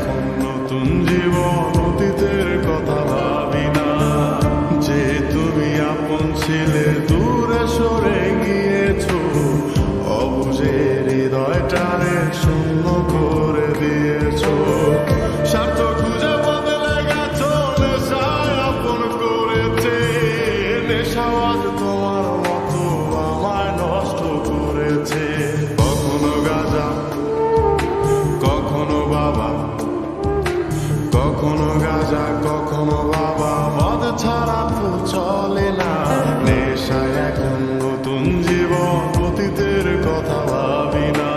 এখন নতুন জীবন, অতীতের কথা ভাবি না। যে তুমি আপন ছিলে দূরে সরে গিয়েছো, অবুঝের হৃদয়টারে শূন্য করে দিয়েছো। স্বার্থ খুঁজে বদলে গেছো, নেশায় আপন করেছে। নেশাবাজ তোমার মতো আমায় নষ্ট করেছে। কখনো গাঁজা, কখনো বাবা, কখনো গাঁজা, কখনো বাবা, মদ ছাড়া তো চলে না। নেশায় এখন নতুন জীবন, অতীতের কথা ভাবি না।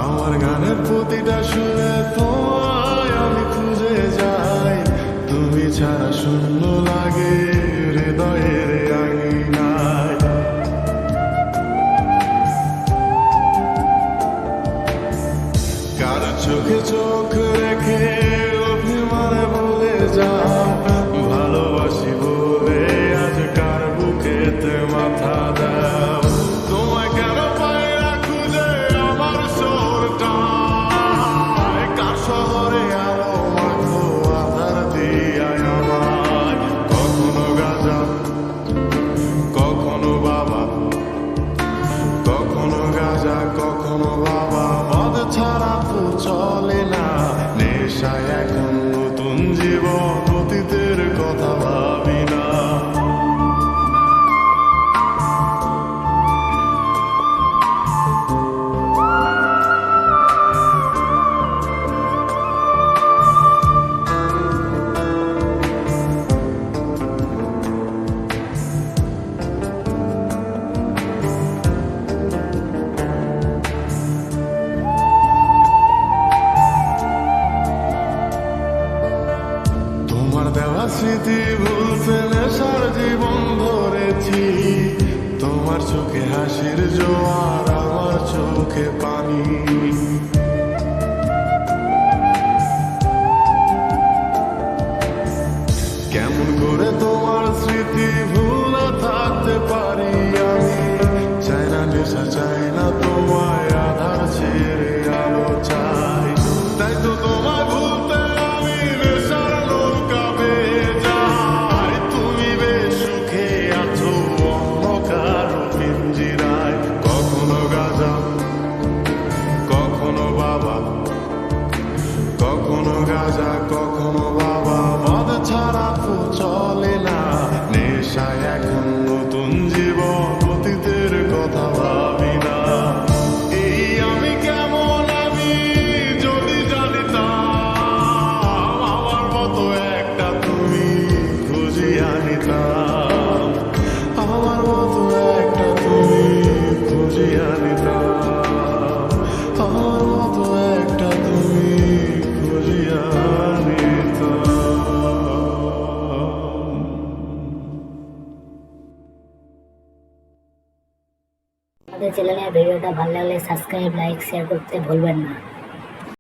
আমার গানের প্রতিটা সুরে তোমায় আমি খুঁজে যাই। তুমি ছাড়া শূন্য লাগে হৃদয়ের আঙিনায়। কার চোখে চোখ রেখে অভিমানে বলে যাও ভালোবাসি বলে, আজ কার বুকেতে মাথা দাও। তোমায় কেন পাই না খুঁজে আমার শহরটায়, কার শহরে আলো মাখো আধার দিয়ায় আমায়। কখনো গাঁজা, কখনো বাবা, কখনো গাঁজা, কখনো বাবা, মদ ছাড়া তো চলে না। নেশায় এখন নতুন জীবন, অতীতের কথা ভাবি না। তোমার দেওয়া স্মৃতি ভুলতে নেশার জীবন ধরেছি। তোমার চোখে হাসির জোয়ার, আমার চোখে পানি। কেমন করে তোমার স্মৃতি ভুলে থাকতে পারি আমি। চাই না নেশা, চাই না তোমায়, আধার ছেড়ে আলো চাই। তাই তো তোমায় ভুলতে আমি নেশার নৌকা বেয়ে যাই। তুমি বেশ সুখে আছো অন্য কারো পিঞ্জিরায়। কখনো গাঁজা, কখনো বাবা, কখনো গাঁজা, কখনো বাবা, মদ ছাড়া তো চলে না। নেশায় এখন নতুন জীবন, অতীতের কথা ভাবি না। এই আমি কেমন আমি যদি জানিতাম, আমার মতো একটা তুমি খুঁজিয়ে আনিতাম। আমার মতো একটা তুমি খুঁজিয়ে আনিতাম। আমার মতো একটা তুমি খুঁজিয়ে আনিতাম। আমাদের চ্যানেলের ভিডিওটা ভালো লাগলে সাবস্ক্রাইব, লাইক, শেয়ার করতে ভুলবেন না।